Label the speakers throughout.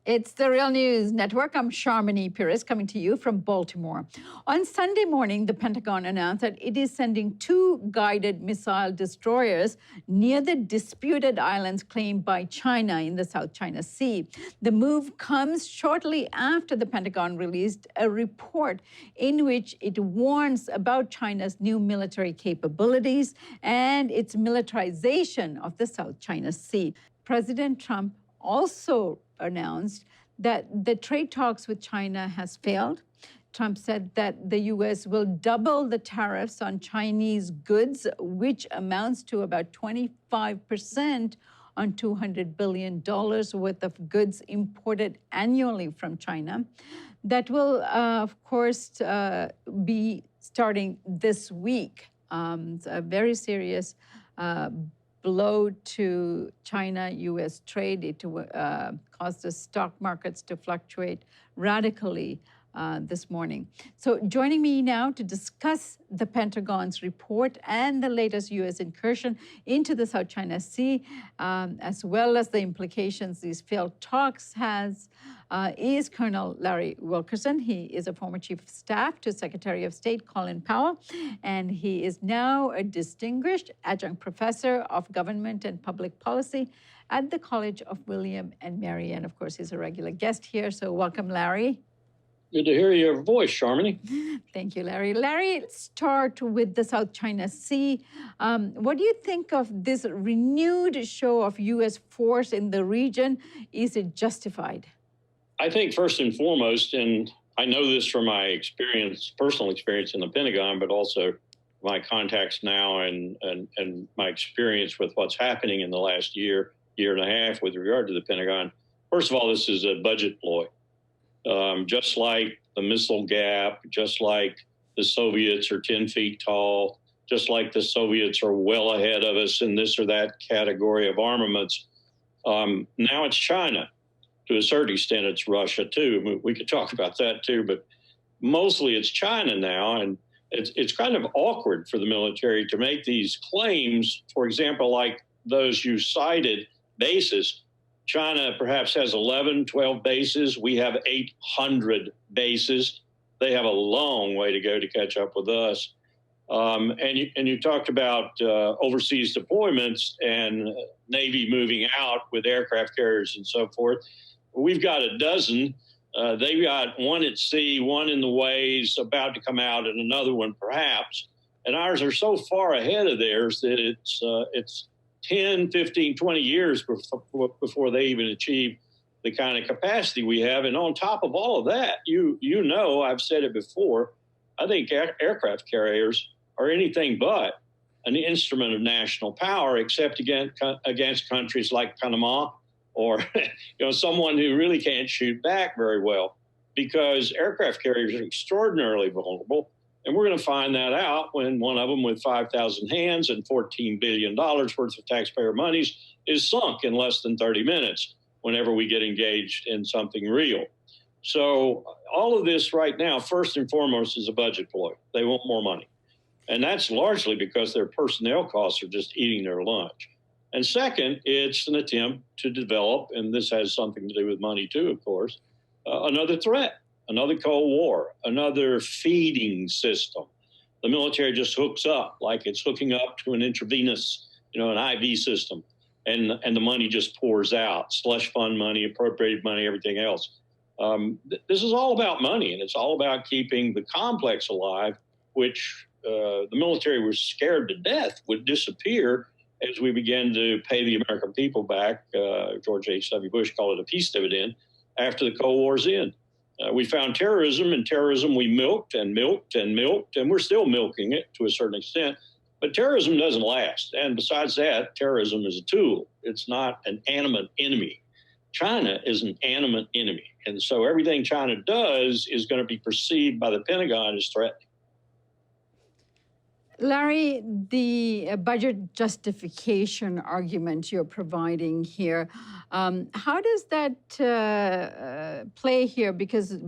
Speaker 1: It's the Real News Network. I'm Sharmini Pires coming to you from Baltimore. On Sunday morning, the Pentagon announced that it is sending 2 guided missile destroyers near the disputed islands claimed by China in the South China Sea. The move comes shortly after the Pentagon released a report in which it warns about China's new military capabilities and its militarization of the South China Sea. President Trump also announced that the trade talks with China has failed. Trump said that the U.S. will double the tariffs on Chinese goods, which amounts to about 25% on $200 billion worth of goods imported annually from China. That will, of course, be starting this week. It's a very serious blow to China-U.S. trade. It caused the stock markets to fluctuate radically this morning. So joining me now to discuss the Pentagon's report and the latest U.S. incursion into the South China Sea, as well as the implications these failed talks has, is Colonel Larry Wilkerson. He is a former Chief of Staff to Secretary of State Colin Powell, and he is now a distinguished adjunct professor of government and public policy at the College of William and Mary. And of course, he's a regular guest here. So welcome, Larry.
Speaker 2: Good to hear your voice, Sharmini.
Speaker 1: Thank you, Larry. Larry, let's start with the South China Sea. What do you think of this renewed show of U.S. force in the region? Is it justified?
Speaker 2: I think first and foremost, and I know this from my experience, personal experience in the Pentagon, but also my contacts now and my experience with what's happening in the last year and a half with regard to the Pentagon. First of all, this is a budget ploy. Just like the missile gap, just like the Soviets are 10 feet tall, just like the Soviets are well ahead of us in this or that category of armaments. Now it's China. To a certain extent, it's Russia, too. We could talk about that, too. But mostly it's China now. And it's kind of awkward for the military to make these claims, for example, like those you cited, bases. China perhaps has 11, 12 bases. We have 800 bases. They have a long way to go to catch up with us. And you talked about overseas deployments and Navy moving out with aircraft carriers and so forth. We've got a dozen. They've got one at sea, one in the waves, about to come out, and another one perhaps. And ours are so far ahead of theirs that it's 10, 15, 20 years before they even achieve the kind of capacity we have. And on top of all of that, you know, I've said it before, I think aircraft carriers are anything but an instrument of national power, except against countries like Panama or someone who really can't shoot back very well, because aircraft carriers are extraordinarily vulnerable. And we're going to find that out when one of them with 5,000 hands and $14 billion worth of taxpayer monies is sunk in less than 30 minutes whenever we get engaged in something real. So all of this right now, first and foremost, is a budget ploy. They want more money. And that's largely because their personnel costs are just eating their lunch. And second, it's an attempt to develop, and this has something to do with money too, of course, another threat. Another Cold War, another feeding system. The military just hooks up like it's hooking up to an intravenous, an IV system, and the money just pours out. Slush fund money, appropriated money, everything else. This is all about money, and it's all about keeping the complex alive, which the military was scared to death would disappear as we began to pay the American people back. George H.W. Bush called it a peace dividend after the Cold War's end. We found terrorism, and terrorism we milked and milked and milked, and we're still milking it to a certain extent. But terrorism doesn't last. And besides that, terrorism is a tool. It's not an animate enemy. China is an animate enemy. And so everything China does is going to be perceived by the Pentagon as threatening.
Speaker 1: Larry, the budget justification argument you're providing here, how does that play here? Because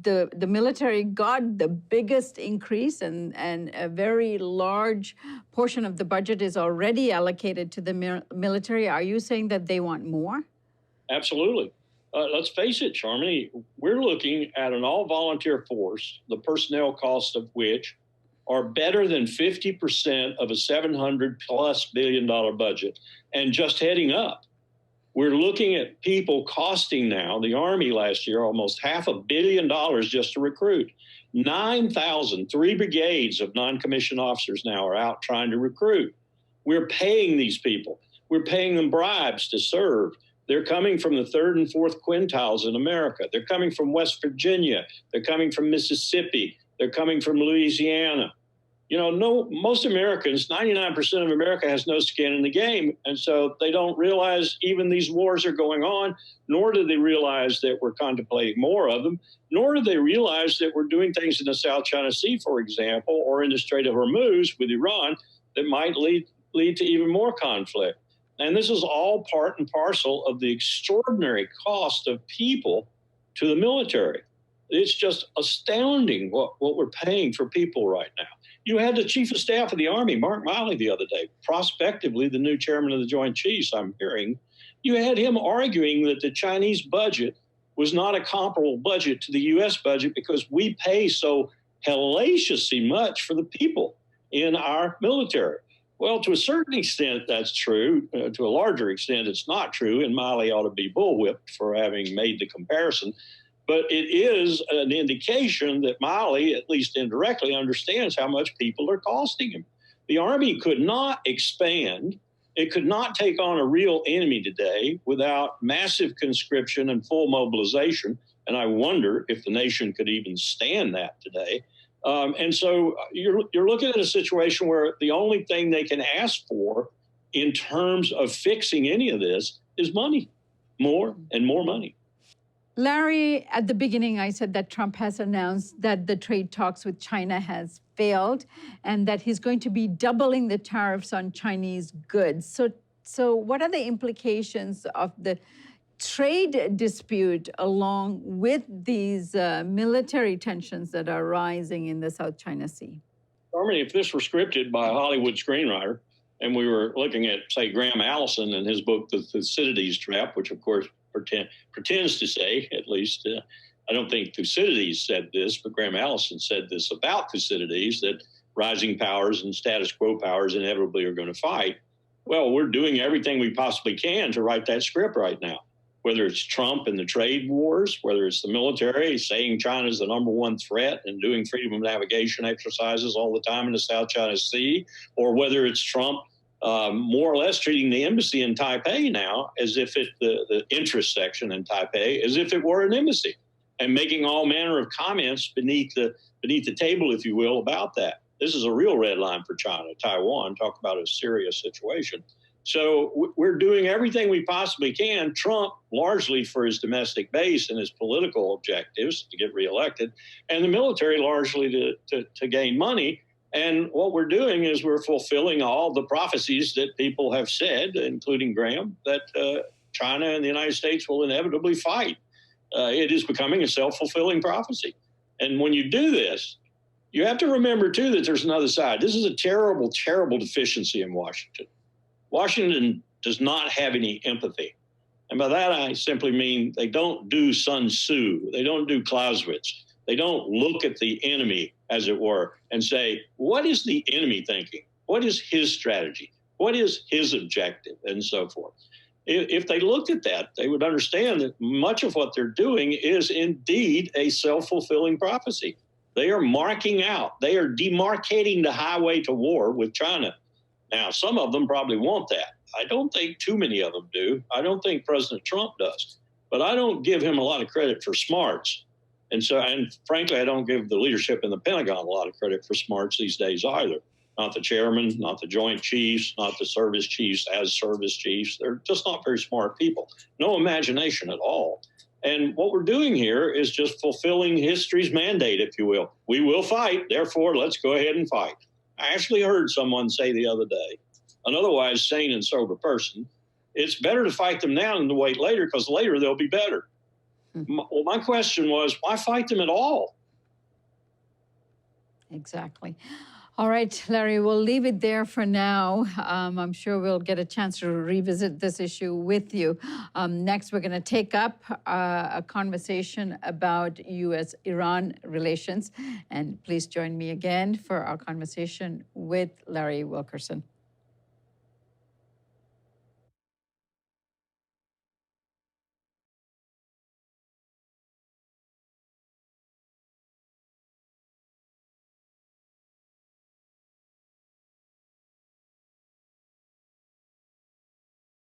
Speaker 1: the military got the biggest increase, and a very large portion of the budget is already allocated to the military. Are you saying that they want more?
Speaker 2: Absolutely. let's face it, Charmony, we're looking at an all-volunteer force, the personnel costs of which are better than 50% of a $700+ billion budget and just heading up. We're looking at people costing now, the Army last year, almost $500 million just to recruit. 9,000, 3 brigades of non-commissioned officers now are out trying to recruit. We're paying these people. We're paying them bribes to serve. They're coming from the 3rd and 4th quintiles in America. They're coming from West Virginia. They're coming from Mississippi. They're coming from Louisiana. You know, most Americans, 99% of America has no skin in the game. And so they don't realize even these wars are going on, nor do they realize that we're contemplating more of them, nor do they realize that we're doing things in the South China Sea, for example, or in the Strait of Hormuz with Iran that might lead to even more conflict. And this is all part and parcel of the extraordinary cost of people to the military. It's just astounding what we're paying for people right now. You had the Chief of Staff of the Army, Mark Miley, the other day, prospectively the new chairman of the Joint Chiefs, I'm hearing. You had him arguing that the Chinese budget was not a comparable budget to the U.S. budget because we pay so hellaciously much for the people in our military. Well, to a certain extent, that's true. To a larger extent, it's not true, and Miley ought to be bullwhipped for having made the comparison. But it is an indication that Miley, at least indirectly, understands how much people are costing him. The Army could not expand. It could not take on a real enemy today without massive conscription and full mobilization. And I wonder if the nation could even stand that today. And so you're looking at a situation where the only thing they can ask for in terms of fixing any of this is money, more and more money.
Speaker 1: Larry, at the beginning, I said that Trump has announced that the trade talks with China has failed and that he's going to be doubling the tariffs on Chinese goods. So what are the implications of the trade dispute along with these military tensions that are rising in the South China Sea?
Speaker 2: Harmony, if this were scripted by a Hollywood screenwriter and we were looking at, say, Graham Allison and his book, The Thucydides Trap, which, of course, pretends to say, at least, I don't think Thucydides said this, but Graham Allison said this about Thucydides, that rising powers and status quo powers inevitably are going to fight. Well, we're doing everything we possibly can to write that script right now, whether it's Trump and the trade wars, whether it's the military saying China's the #1 threat and doing freedom of navigation exercises all the time in the South China Sea, or whether it's Trump more or less treating the embassy in Taipei now as if the interest section in Taipei, as if it were an embassy, and making all manner of comments beneath the table, if you will, about that. This is a real red line for China. Taiwan, talk about a serious situation. So we're doing everything we possibly can. Trump, largely for his domestic base and his political objectives to get reelected, and the military largely to gain money. And what we're doing is we're fulfilling all the prophecies that people have said, including Graham, that China and the United States will inevitably fight. It is becoming a self-fulfilling prophecy. And when you do this, you have to remember, too, that there's another side. This is a terrible, terrible deficiency in Washington. Washington does not have any empathy. And by that, I simply mean they don't do Sun Tzu. They don't do Clausewitz. They don't look at the enemy, as it were, and say, what is the enemy thinking? What is his strategy? What is his objective? And so forth. If they looked at that, they would understand that much of what they're doing is indeed a self-fulfilling prophecy. They are marking out, they are demarcating the highway to war with China. Now, some of them probably want that. I don't think too many of them do. I don't think President Trump does. But I don't give him a lot of credit for smarts. And frankly, I don't give the leadership in the Pentagon a lot of credit for smarts these days either. Not the chairman, not the Joint Chiefs, not the service chiefs as service chiefs. They're just not very smart people. No imagination at all. And what we're doing here is just fulfilling history's mandate, if you will. We will fight, therefore, let's go ahead and fight. I actually heard someone say the other day, an otherwise sane and sober person, it's better to fight them now than to wait later, because later they'll be better. Well, my question was, why fight them at all?
Speaker 1: Exactly. All right, Larry, we'll leave it there for now. I'm sure we'll get a chance to revisit this issue with you. Next, we're going to take up a conversation about U.S.-Iran relations. And please join me again for our conversation with Larry Wilkerson.